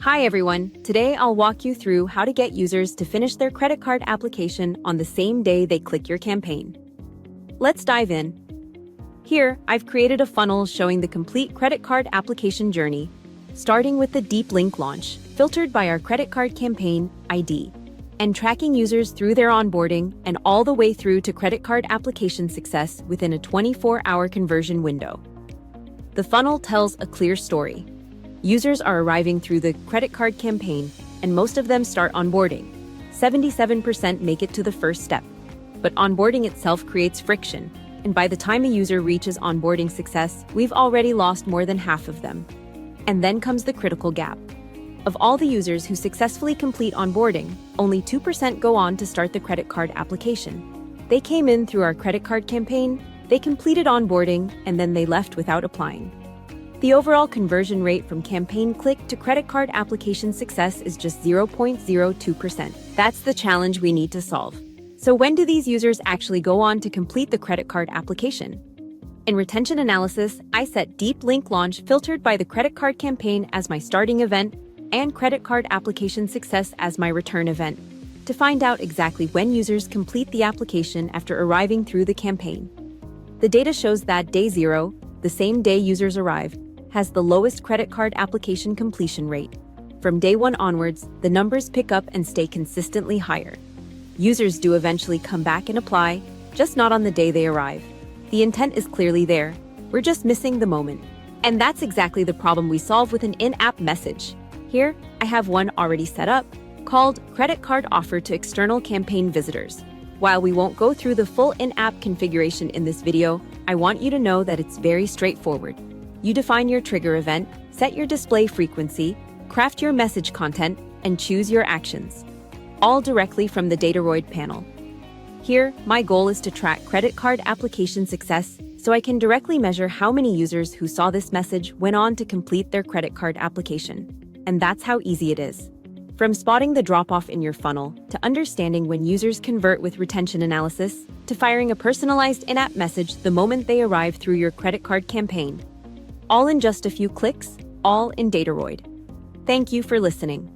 Hi everyone, today I'll walk you through how to get users to finish their credit card application on the same day they click your campaign. Let's dive in. Here, I've created a funnel showing the complete credit card application journey, starting with the deep link launch, filtered by our credit card campaign ID, and tracking users through their onboarding and all the way through to credit card application success within a 24-hour conversion window. The funnel tells a clear story. Users are arriving through the credit card campaign, and most of them start onboarding. 77% make it to the first step. But onboarding itself creates friction, and by the time a user reaches onboarding success, we've already lost more than half of them. And then comes the critical gap. Of all the users who successfully complete onboarding, only 2% go on to start the credit card application. They came in through our credit card campaign, they completed onboarding, and then they left without applying. The overall conversion rate from campaign click to credit card application success is just 0.02%. That's the challenge we need to solve. So when do these users actually go on to complete the credit card application? In retention analysis, I set deep link launch filtered by the credit card campaign as my starting event and credit card application success as my return event to find out exactly when users complete the application after arriving through the campaign. The data shows that day 0, the same day users arrive, has the lowest credit card application completion rate. From day 1 onwards, the numbers pick up and stay consistently higher. Users do eventually come back and apply, just not on the day they arrive. The intent is clearly there, we're just missing the moment. And that's exactly the problem we solve with an in-app message. Here, I have one already set up, called Credit Card Offer to External Campaign Visitors. While we won't go through the full in-app configuration in this video, I want you to know that it's very straightforward. You define your trigger event, set your display frequency, craft your message content, and choose your actions, all directly from the Dataroid panel. Here, my goal is to track credit card application success so I can directly measure how many users who saw this message went on to complete their credit card application. And that's how easy it is. From spotting the drop-off in your funnel, to understanding when users convert with retention analysis, to firing a personalized in-app message the moment they arrive through your credit card campaign. All in just a few clicks, all in Dataroid. Thank you for listening.